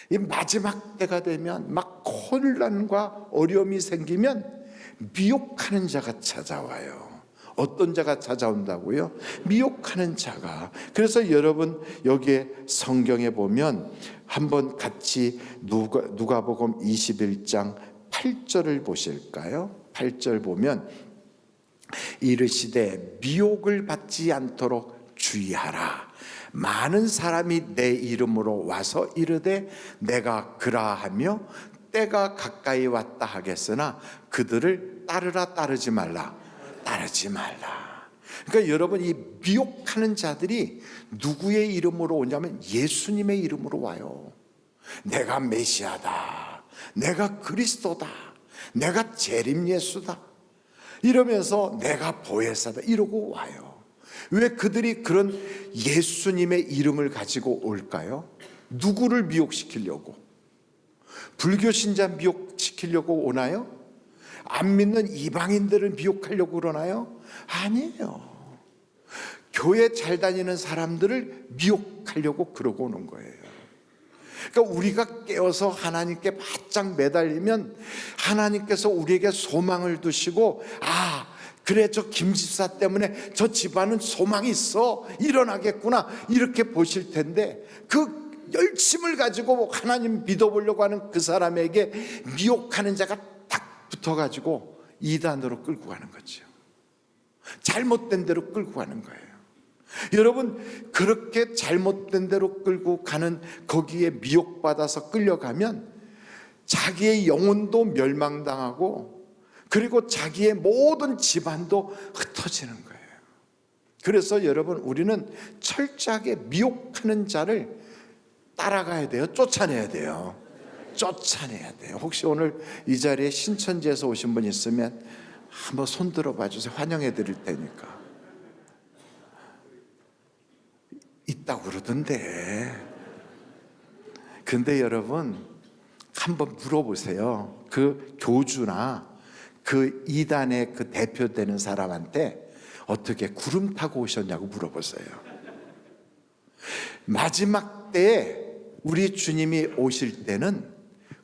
이 마지막 때가 되면 막 혼란과 어려움이 생기면 미혹하는 자가 찾아와요. 어떤 자가 찾아온다고요? 미혹하는 자가. 그래서 여러분 여기에 성경에 보면 한번 같이 누가복음 21장 8절을 보실까요? 8절 보면 이르시되 미혹을 받지 않도록 주의하라. 많은 사람이 내 이름으로 와서 이르되 내가 그라하며 때가 가까이 왔다 하겠으나 그들을 따르라 따르지 말라. 따르지 말라. 그러니까 여러분 이 미혹하는 자들이 누구의 이름으로 오냐면 예수님의 이름으로 와요. 내가 메시아다. 내가 그리스도다. 내가 재림 예수다. 이러면서 내가 보혜사다. 이러고 와요. 왜 그들이 그런 예수님의 이름을 가지고 올까요? 누구를 미혹시키려고? 불교 신자 미혹시키려고 오나요? 안 믿는 이방인들을 미혹하려고 그러나요? 아니에요. 교회 잘 다니는 사람들을 미혹하려고 그러고 오는 거예요. 그러니까 우리가 깨어서 하나님께 바짝 매달리면 하나님께서 우리에게 소망을 두시고, 아 그래 저 김집사 때문에 저 집안은 소망이 있어, 일어나겠구나, 이렇게 보실 텐데 그 열심을 가지고 하나님 믿어보려고 하는 그 사람에게 미혹하는 자가 딱 붙어가지고 이단으로 끌고 가는 거죠. 잘못된 대로 끌고 가는 거예요. 여러분 그렇게 잘못된 대로 끌고 가는 거기에 미혹받아서 끌려가면 자기의 영혼도 멸망당하고 그리고 자기의 모든 집안도 흩어지는 거예요. 그래서 여러분 우리는 철저하게 미혹하는 자를 따라가야 돼요. 쫓아내야 돼요. 쫓아내야 돼요. 혹시 오늘 이 자리에 신천지에서 오신 분 있으면 한번 손 들어봐 주세요. 환영해 드릴 테니까. 있다고 그러던데. 근데 여러분 한번 물어보세요. 그 교주나 그 이단의 그 대표되는 사람한테 어떻게 구름 타고 오셨냐고 물어보세요. 마지막 때에 우리 주님이 오실 때는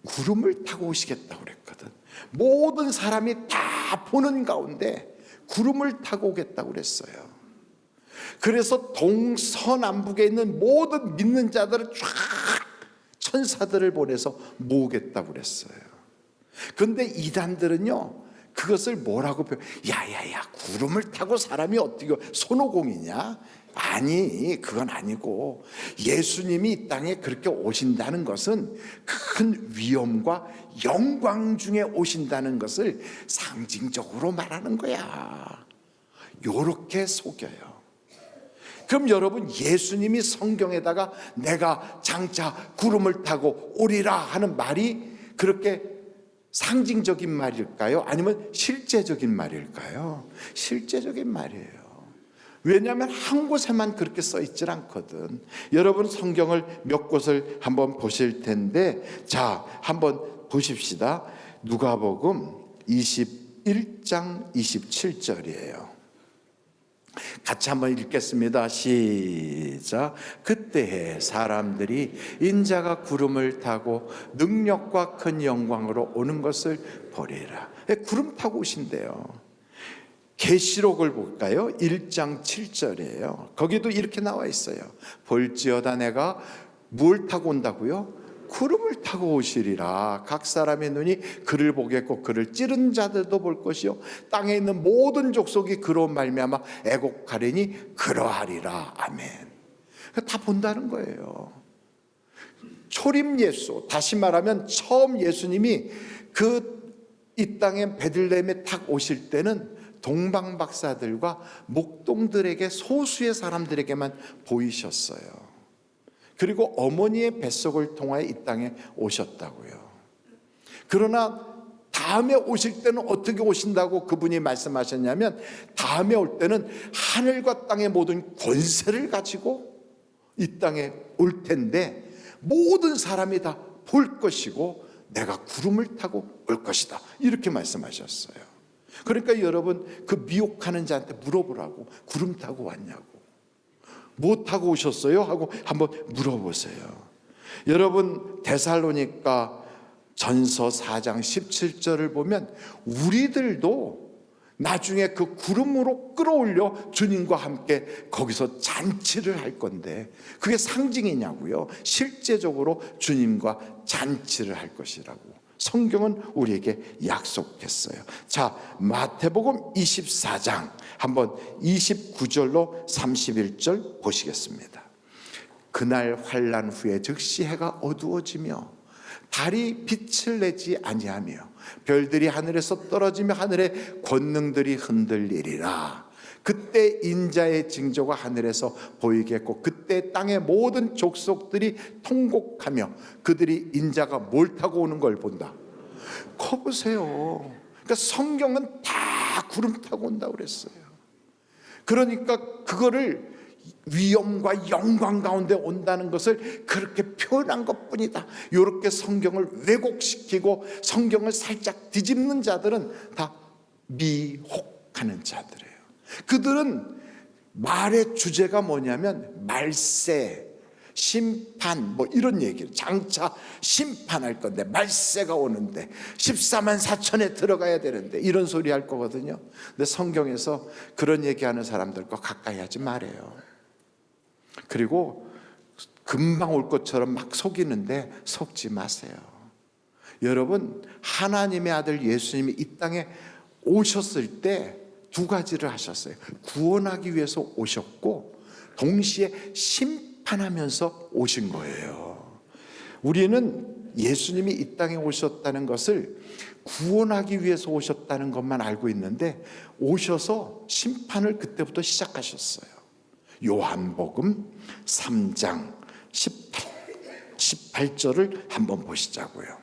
구름을 타고 오시겠다고 그랬거든. 모든 사람이 다 보는 가운데 구름을 타고 오겠다고 그랬어요. 그래서 동서남북에 있는 모든 믿는 자들을 쫙 천사들을 보내서 모으겠다고 그랬어요. 그런데 이단들은요 그것을 뭐라고 야야야 구름을 타고 사람이 어떻게 손오공이냐? 아니 그건 아니고 예수님이 이 땅에 그렇게 오신다는 것은 큰 위엄과 영광 중에 오신다는 것을 상징적으로 말하는 거야. 요렇게 속여요. 그럼 여러분 예수님이 성경에다가 내가 장차 구름을 타고 오리라 하는 말이 그렇게 상징적인 말일까요? 아니면 실제적인 말일까요? 실제적인 말이에요. 왜냐하면 한 곳에만 그렇게 써 있질 않거든. 여러분 성경을 몇 곳을 한번 보실 텐데, 자 한번 보십시다. 누가복음 21장 27절이에요. 같이 한번 읽겠습니다. 시작. 그때에 사람들이 인자가 구름을 타고 능력과 큰 영광으로 오는 것을 보리라. 구름 타고 오신대요. 계시록을 볼까요? 1장 7절이에요. 거기도 이렇게 나와 있어요. 볼지어다 내가 뭘 타고 온다고요? 구름을 타고 오시리라. 각 사람의 눈이 그를 보겠고 그를 찌른 자들도 볼 것이요 땅에 있는 모든 족속이 그로 말미암아 애곡하리니 그러하리라. 아멘. 다 본다는 거예요. 초림 예수, 다시 말하면 처음 예수님이 이 땅에 베들레헴에 탁 오실 때는 동방박사들과 목동들에게, 소수의 사람들에게만 보이셨어요. 그리고 어머니의 뱃속을 통하여 이 땅에 오셨다고요. 그러나 다음에 오실 때는 어떻게 오신다고 그분이 말씀하셨냐면, 다음에 올 때는 하늘과 땅의 모든 권세를 가지고 이 땅에 올 텐데 모든 사람이 다 볼 것이고 내가 구름을 타고 올 것이다. 이렇게 말씀하셨어요. 그러니까 여러분 그 미혹하는 자한테 물어보라고. 구름 타고 왔냐고. 뭐 타고 오셨어요? 하고 한번 물어보세요. 여러분 데살로니가 전서 4장 17절을 보면 우리들도 나중에 그 구름으로 끌어올려 주님과 함께 거기서 잔치를 할 건데 그게 상징이냐고요? 실제적으로 주님과 잔치를 할 것이라고 성경은 우리에게 약속했어요. 자, 마태복음 24장 한번 29절로 31절 보시겠습니다. 그날 환난 후에 즉시 해가 어두워지며 달이 빛을 내지 아니하며 별들이 하늘에서 떨어지며 하늘의 권능들이 흔들리리라. 그때 인자의 징조가 하늘에서 보이겠고 그때 땅의 모든 족속들이 통곡하며 그들이 인자가 뭘 타고 오는 걸 본다. 거 보세요. 그러니까 성경은 다 구름 타고 온다고 그랬어요. 그러니까 그거를 위엄과 영광 가운데 온다는 것을 그렇게 표현한 것뿐이다. 이렇게 성경을 왜곡시키고 성경을 살짝 뒤집는 자들은 다 미혹하는 자들이에요. 그들은 말의 주제가 뭐냐면 말세, 심판 뭐 이런 얘기를 장차 심판할 건데 말세가 오는데 14만 4천에 들어가야 되는데 이런 소리 할 거거든요. 근데 성경에서 그런 얘기하는 사람들과 가까이 하지 말아요. 그리고 금방 올 것처럼 막 속이는데 속지 마세요. 여러분 하나님의 아들 예수님이 이 땅에 오셨을 때 두 가지를 하셨어요. 구원하기 위해서 오셨고 동시에 심판하면서 오신 거예요. 우리는 예수님이 이 땅에 오셨다는 것을 구원하기 위해서 오셨다는 것만 알고 있는데 오셔서 심판을 그때부터 시작하셨어요. 요한복음 3장 18절을 한번 보시자고요.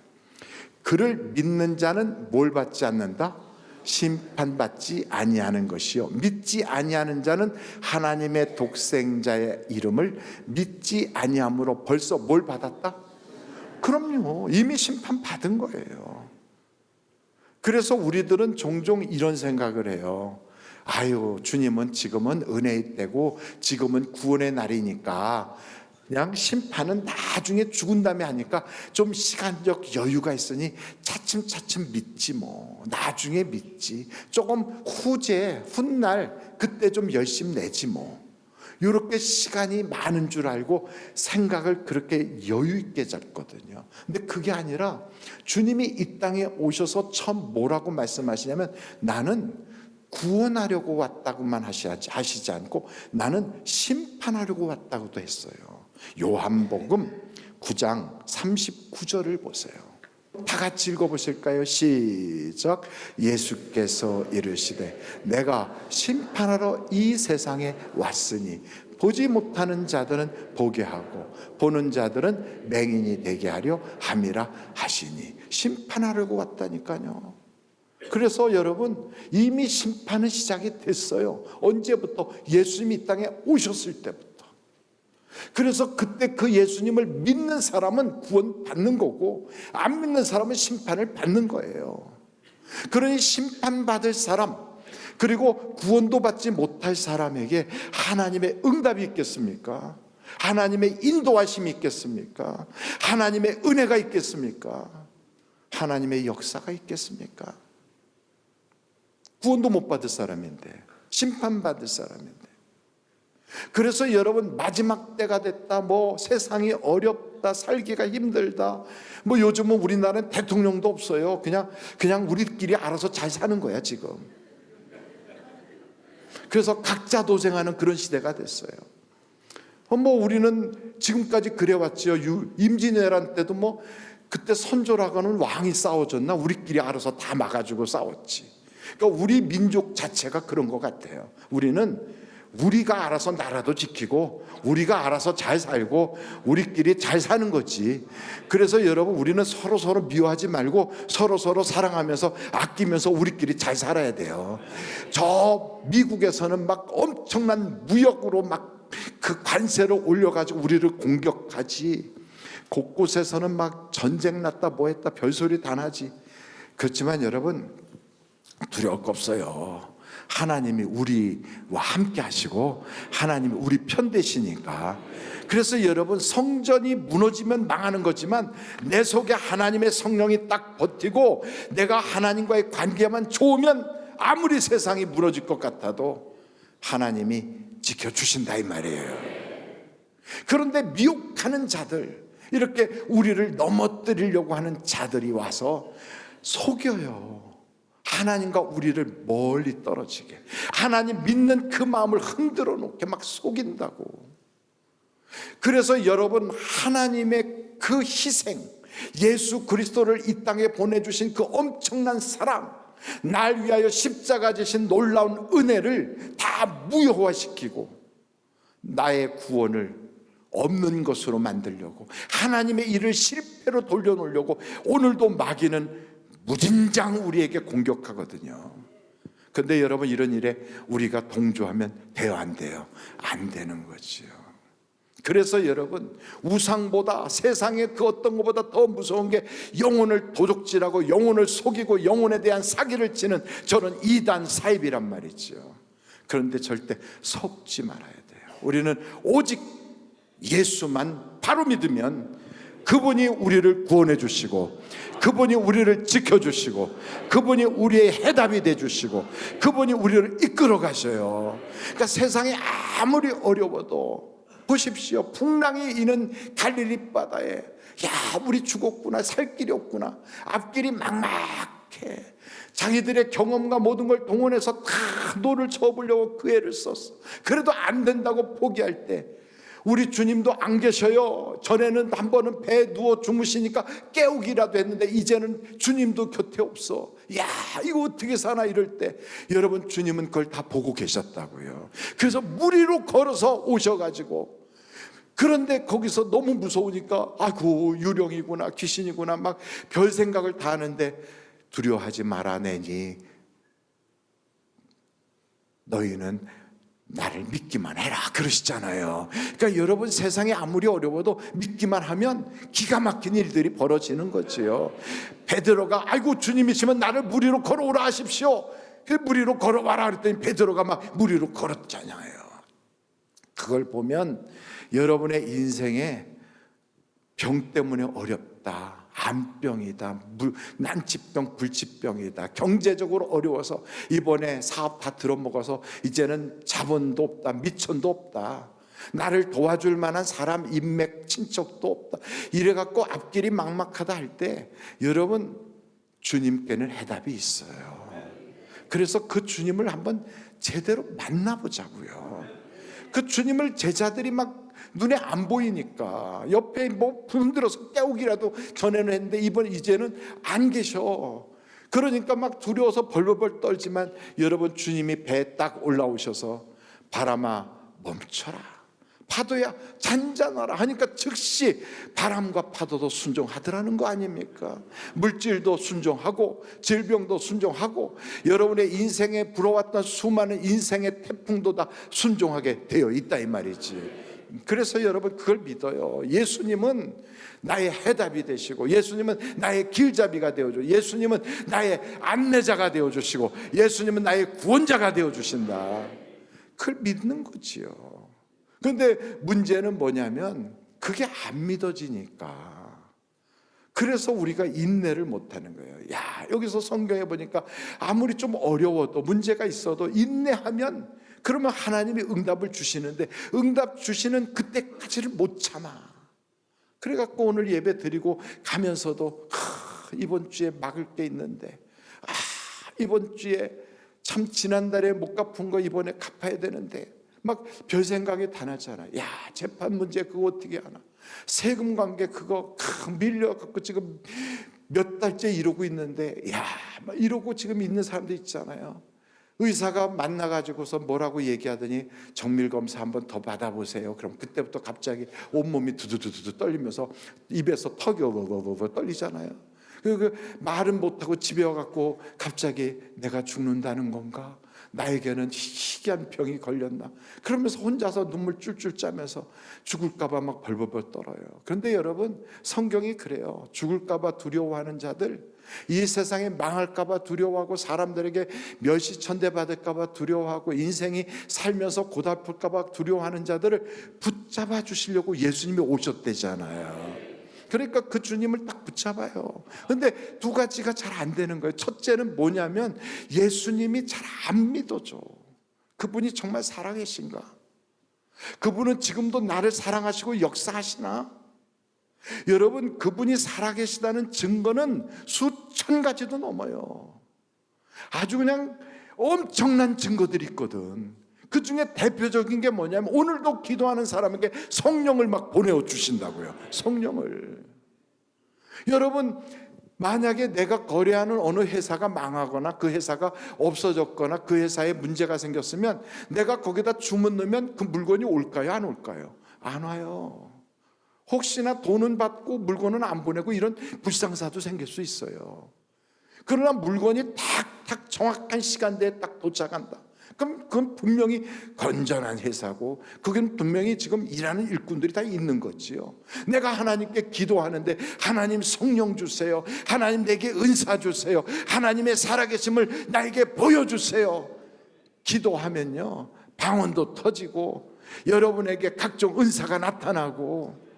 그를 믿는 자는 뭘 받지 않는다? 심판받지 아니하는 것이요 믿지 아니하는 자는 하나님의 독생자의 이름을 믿지 아니함으로 벌써 뭘 받았다? 그럼요, 이미 심판받은 거예요. 그래서 우리들은 종종 이런 생각을 해요. 아유, 주님은 지금은 은혜의 때고 지금은 구원의 날이니까 그냥 심판은 나중에 죽은 다음에 하니까 좀 시간적 여유가 있으니 차츰차츰 믿지 뭐 나중에 믿지 조금 후제 훗날 그때 좀 열심 내지 뭐 이렇게 시간이 많은 줄 알고 생각을 그렇게 여유 있게 잡거든요. 근데 그게 아니라 주님이 이 땅에 오셔서 처음 뭐라고 말씀하시냐면 나는 구원하려고 왔다고만 하시지 않고 나는 심판하려고 왔다고도 했어요. 요한복음 9장 39절을 보세요. 다 같이 읽어보실까요? 시작. 예수께서 이르시되 내가 심판하러 이 세상에 왔으니 보지 못하는 자들은 보게 하고 보는 자들은 맹인이 되게 하려 함이라 하시니 심판하려고 왔다니까요. 그래서 여러분 이미 심판은 시작이 됐어요. 언제부터? 예수님이 이 땅에 오셨을 때부터. 그래서 그때 그 예수님을 믿는 사람은 구원 받는 거고 안 믿는 사람은 심판을 받는 거예요. 그러니 심판받을 사람 그리고 구원도 받지 못할 사람에게 하나님의 응답이 있겠습니까? 하나님의 인도하심이 있겠습니까? 하나님의 은혜가 있겠습니까? 하나님의 역사가 있겠습니까? 구원도 못 받을 사람인데 심판받을 사람인데. 그래서 여러분 마지막 때가 됐다 뭐 세상이 어렵다 살기가 힘들다 뭐 요즘은 우리나라는 대통령도 없어요. 그냥 우리끼리 알아서 잘 사는 거야 지금. 그래서 각자 도생하는 그런 시대가 됐어요. 뭐 우리는 지금까지 그래왔죠. 임진왜란 때도 뭐 그때 선조라고는 왕이 싸워줬나? 우리끼리 알아서 다 막아주고 싸웠지. 그러니까 우리 민족 자체가 그런 것 같아요. 우리는 우리가 알아서 나라도 지키고 우리가 알아서 잘 살고 우리끼리 잘 사는 거지. 그래서 여러분 우리는 서로 미워하지 말고 서로 사랑하면서 아끼면서 우리끼리 잘 살아야 돼요. 저 미국에서는 막 엄청난 무역으로 막 그 관세를 올려가지고 우리를 공격하지. 곳곳에서는 막 전쟁 났다 뭐 했다 별소리 다 나지. 그렇지만 여러분 두려울 거 없어요. 하나님이 우리와 함께 하시고 하나님이 우리 편 되시니까. 그래서 여러분, 성전이 무너지면 망하는 거지만 내 속에 하나님의 성령이 딱 버티고 내가 하나님과의 관계만 좋으면 아무리 세상이 무너질 것 같아도 하나님이 지켜주신다 이 말이에요. 그런데 미혹하는 자들, 이렇게 우리를 넘어뜨리려고 하는 자들이 와서 속여요. 하나님과 우리를 멀리 떨어지게, 하나님 믿는 그 마음을 흔들어 놓게 막 속인다고. 그래서 여러분, 하나님의 그 희생, 예수 그리스도를 이 땅에 보내주신 그 엄청난 사랑, 날 위하여 십자가 지신 놀라운 은혜를 다 무효화시키고 나의 구원을 없는 것으로 만들려고, 하나님의 일을 실패로 돌려놓으려고 오늘도 마귀는 무진장 우리에게 공격하거든요. 그런데 여러분, 이런 일에 우리가 동조하면 돼요, 안 돼요? 안 되는 거지요. 그래서 여러분, 우상보다, 세상의 그 어떤 것보다 더 무서운 게 영혼을 도적질하고 영혼을 속이고 영혼에 대한 사기를 치는 저런 이단 사입이란 말이죠. 그런데 절대 속지 말아야 돼요. 우리는 오직 예수만 바로 믿으면 그분이 우리를 구원해 주시고, 그분이 우리를 지켜주시고, 그분이 우리의 해답이 되주시고, 그분이 우리를 이끌어 가셔요. 그러니까 세상이 아무리 어려워도 보십시오. 풍랑이 이는 갈릴리 바다에, 야, 우리 죽었구나, 살 길이 없구나, 앞길이 막막해. 자기들의 경험과 모든 걸 동원해서 다 노를 저어보려고 그 애를 썼어. 그래도 안 된다고 포기할 때 우리 주님도 안 계셔요. 전에는 한 번은 배에 누워 주무시니까 깨우기라도 했는데 이제는 주님도 곁에 없어. 야, 이거 어떻게 사나 이럴 때 여러분, 주님은 그걸 다 보고 계셨다고요. 그래서 물 위로 걸어서 오셔가지고, 그런데 거기서 너무 무서우니까 아이고, 유령이구나, 귀신이구나, 막 별 생각을 다 하는데, 두려워하지 말아내니 너희는 나를 믿기만 해라 그러시잖아요. 그러니까 여러분, 세상이 아무리 어려워도 믿기만 하면 기가 막힌 일들이 벌어지는 거지요. 베드로가 아이고, 주님이시면 나를 물 위로 걸어오라 하십시오. 물 위로 걸어와라 그랬더니 베드로가 막 물 위로 걸었잖아요. 그걸 보면 여러분의 인생에 병 때문에 어렵다, 암병이다, 난치병, 불치병이다, 경제적으로 어려워서 이번에 사업 다 들어먹어서 이제는 자본도 없다, 미천도 없다, 나를 도와줄 만한 사람, 인맥, 친척도 없다, 이래갖고 앞길이 막막하다 할 때 여러분, 주님께는 해답이 있어요. 그래서 그 주님을 한번 제대로 만나보자고요. 그 주님을 제자들이 막 눈에 안 보이니까 옆에 뭐 흔들어서 깨우기라도 전에는 했는데 이제는 안 계셔. 그러니까 막 두려워서 벌벌벌 떨지만 여러분, 주님이 배에 딱 올라오셔서 바람아 멈춰라, 파도야 잔잔하라 하니까 즉시 바람과 파도도 순종하더라는 거 아닙니까? 물질도 순종하고 질병도 순종하고 여러분의 인생에 불어왔던 수많은 인생의 태풍도 다 순종하게 되어 있다 이 말이지. 그래서 여러분, 그걸 믿어요. 예수님은 나의 해답이 되시고, 예수님은 나의 길잡이가 되어주고, 예수님은 나의 안내자가 되어주시고, 예수님은 나의 구원자가 되어주신다. 그걸 믿는 거지요. 그런데 문제는 뭐냐면 그게 안 믿어지니까, 그래서 우리가 인내를 못하는 거예요. 야, 여기서 성경에 보니까 아무리 좀 어려워도 문제가 있어도 인내하면 그러면 하나님이 응답을 주시는데 응답 주시는 그때까지를 못 참아. 그래갖고 오늘 예배 드리고 가면서도 이번 주에 막을 게 있는데, 이번 주에 참 지난달에 못 갚은 거 이번에 갚아야 되는데, 막 별 생각이 다 나잖아. 야, 재판 문제 그거 어떻게 하나, 세금 관계 그거 밀려갖고 지금 몇 달째 이러고 있는데, 야, 막 이러고 지금 있는 사람도 있잖아요. 의사가 만나가지고서 뭐라고 얘기하더니 정밀검사 한번 더 받아보세요. 그럼 그때부터 갑자기 온몸이 두두두두 떨리면서 입에서 턱이 떨리잖아요. 그 말은 못하고 집에 와갖고 갑자기 내가 죽는다는 건가? 나에게는 희귀한 병이 걸렸나? 그러면서 혼자서 눈물 쫄쫄 짜면서 죽을까봐 막 벌벌벌 떨어요. 그런데 여러분, 성경이 그래요. 죽을까봐 두려워하는 자들, 이 세상에 망할까봐 두려워하고 사람들에게 멸시천대받을까봐 두려워하고 인생이 살면서 고달플까봐 두려워하는 자들을 붙잡아 주시려고 예수님이 오셨대잖아요. 그러니까 그 주님을 딱 붙잡아요. 근데 두 가지가 잘 안 되는 거예요. 첫째는 뭐냐면 예수님이 잘 안 믿어져. 그분이 정말 살아계신가? 그분은 지금도 나를 사랑하시고 역사하시나? 여러분, 그분이 살아계시다는 증거는 수천 가지도 넘어요. 아주 그냥 엄청난 증거들이 있거든. 그 중에 대표적인 게 뭐냐면 오늘도 기도하는 사람에게 성령을 막 보내어 주신다고요. 성령을. 여러분, 만약에 내가 거래하는 어느 회사가 망하거나 그 회사가 없어졌거나 그 회사에 문제가 생겼으면 내가 거기다 주문 넣으면 그 물건이 올까요? 안 올까요? 안 와요. 혹시나 돈은 받고 물건은 안 보내고 이런 불상사도 생길 수 있어요. 그러나 물건이 탁탁 정확한 시간대에 딱 도착한다. 그럼 그건 분명히 건전한 회사고 그건 분명히 지금 일하는 일꾼들이 다 있는 거지요. 내가 하나님께 기도하는데 하나님 성령 주세요. 하나님 내게 은사 주세요. 하나님의 살아계심을 나에게 보여주세요. 기도하면요, 방언도 터지고 여러분에게 각종 은사가 나타나고.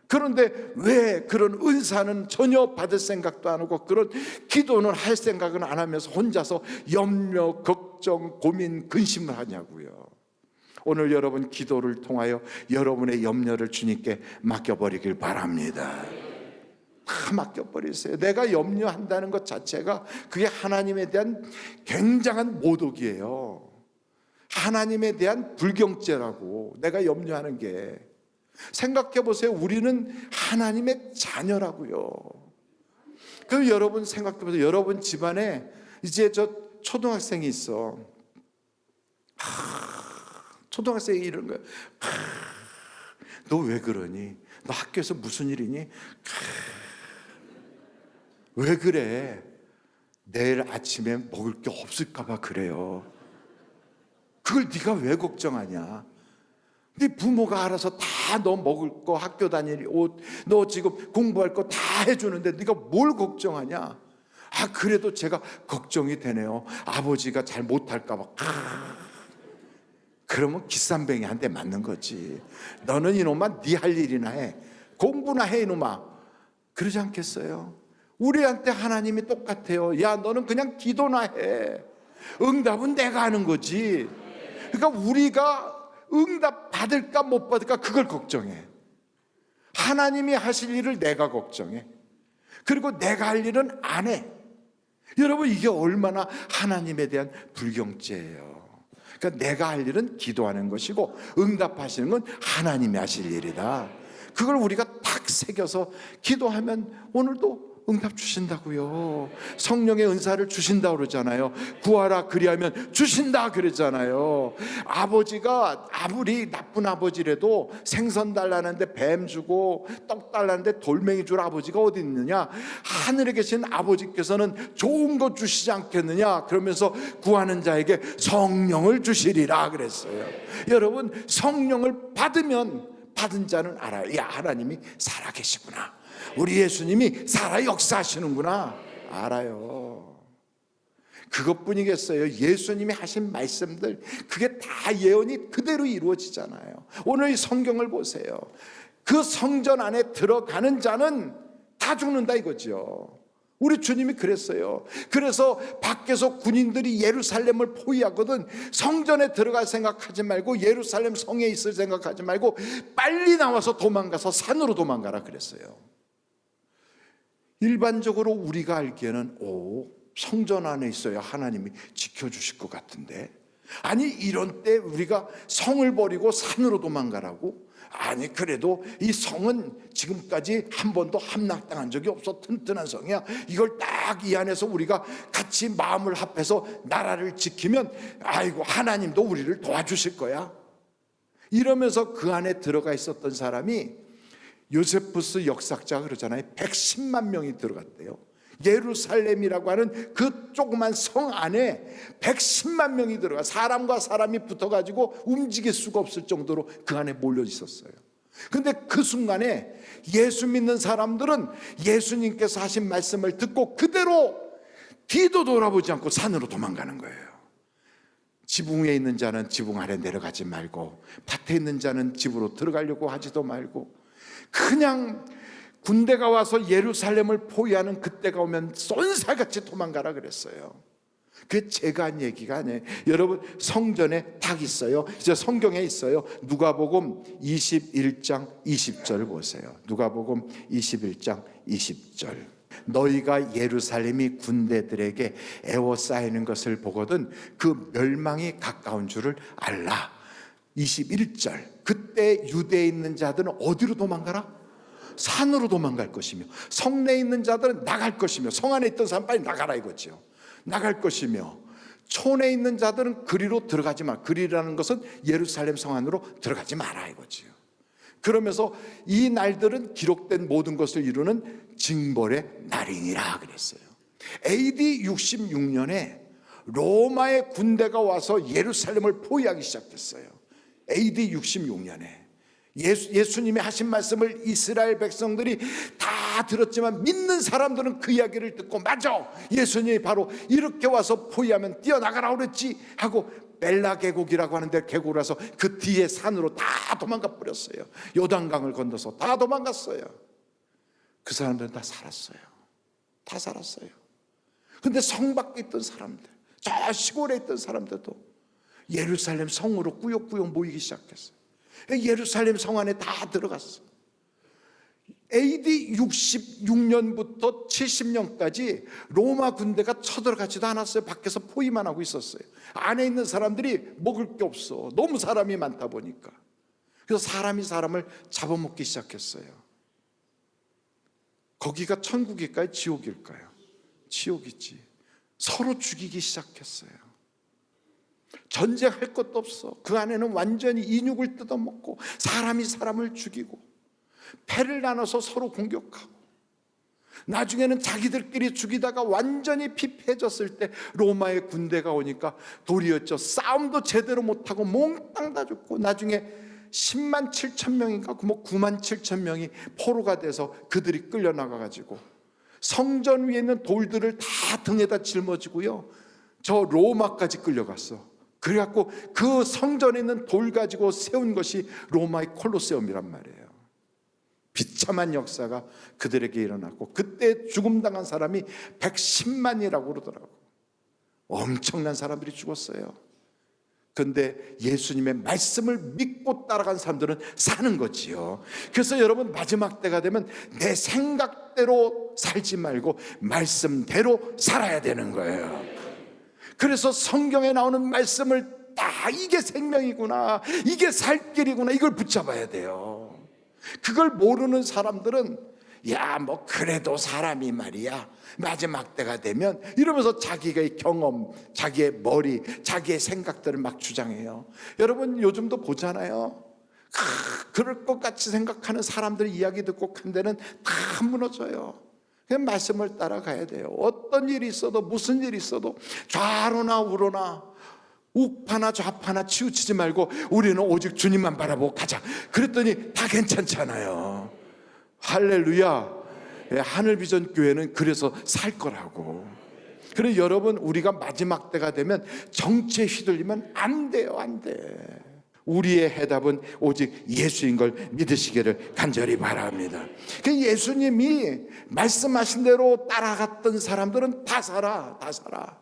그런데 왜 그런 은사는 전혀 받을 생각도 안 하고 그런 기도는 할 생각은 안 하면서 혼자서 염려, 걱정, 고민, 근심을 하냐고요. 오늘 여러분 기도를 통하여 여러분의 염려를 주님께 맡겨버리길 바랍니다. 다 맡겨버리세요. 내가 염려한다는 것 자체가 그게 하나님에 대한 굉장한 모독이에요. 하나님에 대한 불경죄라고. 내가 염려하는 게, 생각해 보세요. 우리는 하나님의 자녀라고요. 그럼 여러분 생각해 보세요. 여러분 집안에 이제 저 초등학생이 있어. 초등학생이 이런 거야. 너 왜 그러니? 너 학교에서 무슨 일이니? 왜 그래? 내일 아침에 먹을 게 없을까 봐 그래요. 그걸 네가 왜 걱정하냐? 네 부모가 알아서 다 너 먹을 거, 학교 다닐 옷, 너 지금 공부할 거 다 해주는데 네가 뭘 걱정하냐? 아, 그래도 제가 걱정이 되네요. 아버지가 잘 못할까 봐. 그러면 기쌈뱅이 한 대 맞는 거지. 너는 이놈아 네 할 일이나 해. 공부나 해 이놈아. 그러지 않겠어요? 우리한테 하나님이 똑같아요. 야, 너는 그냥 기도나 해. 응답은 내가 하는 거지. 그러니까 우리가 응답 받을까 못 받을까 그걸 걱정해. 하나님이 하실 일을 내가 걱정해. 그리고 내가 할 일은 안 해. 여러분, 이게 얼마나 하나님에 대한 불경죄예요. 그러니까 내가 할 일은 기도하는 것이고 응답하시는 건 하나님이 하실 일이다. 그걸 우리가 딱 새겨서 기도하면 오늘도 응답 주신다고요. 성령의 은사를 주신다고 그러잖아요. 구하라 그리하면 주신다 그러잖아요. 아버지가 아무리 나쁜 아버지라도 생선 달라는데 뱀 주고 떡 달라는데 돌멩이 줄 아버지가 어디 있느냐? 하늘에 계신 아버지께서는 좋은 거 주시지 않겠느냐? 그러면서 구하는 자에게 성령을 주시리라 그랬어요. 여러분, 성령을 받은 자는 알아요. 야, 하나님이 살아계시구나. 우리 예수님이 살아 역사하시는구나. 알아요. 그것뿐이겠어요. 예수님이 하신 말씀들, 그게 다 예언이 그대로 이루어지잖아요. 오늘 이 성경을 보세요. 그 성전 안에 들어가는 자는 다 죽는다 이거죠. 우리 주님이 그랬어요. 그래서 밖에서 군인들이 예루살렘을 포위하거든 성전에 들어갈 생각하지 말고 예루살렘 성에 있을 생각하지 말고 빨리 나와서 도망가서 산으로 도망가라 그랬어요. 일반적으로 우리가 알기에는 성전 안에 있어야 하나님이 지켜주실 것 같은데, 아니 이런 때 우리가 성을 버리고 산으로 도망가라고? 아니, 그래도 이 성은 지금까지 한 번도 함락당한 적이 없어 튼튼한 성이야. 이걸 딱 이 안에서 우리가 같이 마음을 합해서 나라를 지키면 아이고 하나님도 우리를 도와주실 거야. 이러면서 그 안에 들어가 있었던 사람이 요세푸스 역사학자가 그러잖아요. 110만 명이 들어갔대요. 예루살렘이라고 하는 그 조그만 성 안에 110만 명이 들어가 사람과 사람이 붙어가지고 움직일 수가 없을 정도로 그 안에 몰려 있었어요. 근데 그 순간에 예수 믿는 사람들은 예수님께서 하신 말씀을 듣고 그대로 뒤도 돌아보지 않고 산으로 도망가는 거예요. 지붕 위에 있는 자는 지붕 아래 내려가지 말고 밭에 있는 자는 집으로 들어가려고 하지도 말고 그냥 군대가 와서 예루살렘을 포위하는 그때가 오면 쏜살같이 도망가라 그랬어요. 그게 제가 한 얘기가 아니에요. 여러분 성전에 딱 있어요. 이제 성경에 있어요. 누가복음 21장 20절 보세요. 누가복음 21장 20절. 너희가 예루살렘이 군대들에게 에워싸이는 것을 보거든 그 멸망이 가까운 줄을 알라. 21절. 그때 유대에 있는 자들은 어디로 도망가라? 산으로 도망갈 것이며 성내에 있는 자들은 나갈 것이며 성 안에 있던 사람 빨리 나가라 이거죠. 나갈 것이며 촌에 있는 자들은 그리로 들어가지 마. 그리라는 것은 예루살렘 성 안으로 들어가지 마라 이거지요. 그러면서 이 날들은 기록된 모든 것을 이루는 징벌의 날이니라 그랬어요. AD 66년에 로마의 군대가 와서 예루살렘을 포위하기 시작했어요. AD 66년에 예수님이 하신 말씀을 이스라엘 백성들이 다 들었지만 믿는 사람들은 그 이야기를 듣고 맞아, 예수님이 바로 이렇게 와서 포위하면 뛰어나가라 그랬지 하고 벨라 계곡이라고 하는데 계곡을 와서 그 뒤에 산으로 다 도망가 버렸어요. 요단강을 건너서 다 도망갔어요. 그 사람들은 다 살았어요. 다 살았어요. 근데 성 밖에 있던 사람들, 저 시골에 있던 사람들도 예루살렘 성으로 꾸역꾸역 모이기 시작했어요. 예루살렘 성 안에 다 들어갔어. AD 66년부터 70년까지 로마 군대가 쳐들어가지도 않았어요. 밖에서 포위만 하고 있었어요. 안에 있는 사람들이 먹을 게 없어. 너무 사람이 많다 보니까. 그래서 사람이 사람을 잡아먹기 시작했어요. 거기가 천국일까요? 지옥일까요? 지옥이지. 서로 죽이기 시작했어요. 전쟁할 것도 없어. 그 안에는 완전히 인육을 뜯어먹고 사람이 사람을 죽이고 패를 나눠서 서로 공격하고 나중에는 자기들끼리 죽이다가 완전히 피폐해졌을 때 로마의 군대가 오니까 도리었죠. 싸움도 제대로 못하고 몽땅 다 죽고 나중에 10만 7천 명인가 9만 7천 명이 포로가 돼서 그들이 끌려나가가지고 성전 위에 있는 돌들을 다 등에다 짊어지고요 저 로마까지 끌려갔어. 그래갖고 그 성전에 있는 돌 가지고 세운 것이 로마의 콜로세움이란 말이에요. 비참한 역사가 그들에게 일어났고 그때 죽음당한 사람이 110만이라고 그러더라고. 엄청난 사람들이 죽었어요. 그런데 예수님의 말씀을 믿고 따라간 사람들은 사는 거지요. 그래서 여러분 마지막 때가 되면 내 생각대로 살지 말고 말씀대로 살아야 되는 거예요. 그래서 성경에 나오는 말씀을 다 이게 생명이구나, 이게 살 길이구나, 이걸 붙잡아야 돼요. 그걸 모르는 사람들은 야 뭐 그래도 사람이 말이야 마지막 때가 되면 이러면서 자기의 경험, 자기의 머리, 자기의 생각들을 막 주장해요. 여러분 요즘도 보잖아요. 그럴 것 같이 생각하는 사람들 이야기 듣고 한 데는 다 무너져요. 그냥 말씀을 따라가야 돼요. 어떤 일이 있어도 무슨 일이 있어도 좌로나 우로나 우파나 좌파나 치우치지 말고 우리는 오직 주님만 바라보고 가자. 그랬더니 다 괜찮잖아요. 할렐루야. 하늘비전 교회는 그래서 살 거라고. 그래서 여러분 우리가 마지막 때가 되면 정치에 휘둘리면 안 돼요. 안 돼. 우리의 해답은 오직 예수인 걸 믿으시기를 간절히 바랍니다. 예수님이 말씀하신 대로 따라갔던 사람들은 다 살아. 다 살아.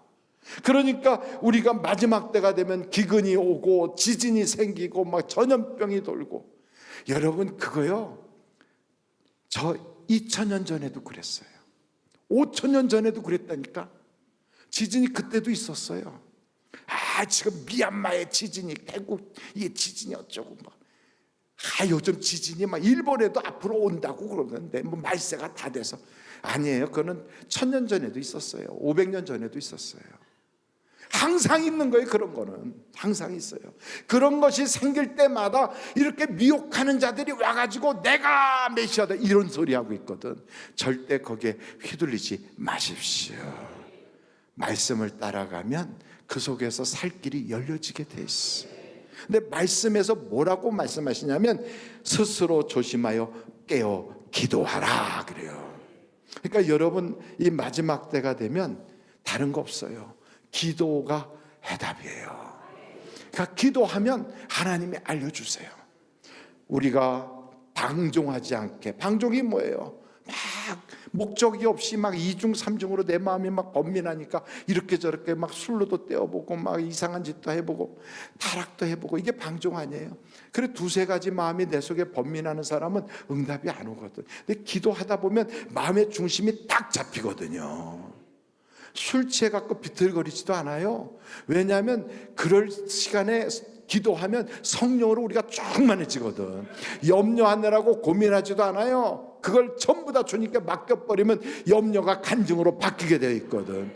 그러니까 우리가 마지막 때가 되면 기근이 오고 지진이 생기고 막 전염병이 돌고 여러분 그거요 저 2000년 전에도 그랬어요. 5000년 전에도 그랬다니까. 지진이 그때도 있었어요. 지금 미얀마의 지진이 태국 이 지진이 어쩌고 막 요즘 지진이 막 일본에도 앞으로 온다고 그러는데 뭐 말세가 다 돼서 아니에요. 그거는 1000년 전에도 있었어요. 500년 전에도 있었어요. 항상 있는 거예요. 그런 거는 항상 있어요. 그런 것이 생길 때마다 이렇게 미혹하는 자들이 와가지고 내가 메시아다 이런 소리 하고 있거든. 절대 거기에 휘둘리지 마십시오. 말씀을 따라가면 그 속에서 살 길이 열려지게 돼 있어. 근데 말씀에서 뭐라고 말씀하시냐면 스스로 조심하여 깨어 기도하라 그래요. 그러니까 여러분 이 마지막 때가 되면 다른 거 없어요. 기도가 해답이에요. 그러니까 기도하면 하나님이 알려주세요. 우리가 방종하지 않게. 방종이 뭐예요? 막 목적이 없이 막 이중 삼중으로 내 마음이 막 번민하니까 이렇게 저렇게 막 술로도 떼어보고 막 이상한 짓도 해보고 타락도 해보고 이게 방종 아니에요. 그래 두세 가지 마음이 내 속에 번민하는 사람은 응답이 안 오거든. 근데 기도하다 보면 마음의 중심이 딱 잡히거든요. 술 취해갖고 비틀거리지도 않아요. 왜냐하면 그럴 시간에 기도하면 성령으로 우리가 충만해지거든. 염려하느라고 고민하지도 않아요. 그걸 전부 다 주님께 맡겨버리면 염려가 간증으로 바뀌게 되어 있거든.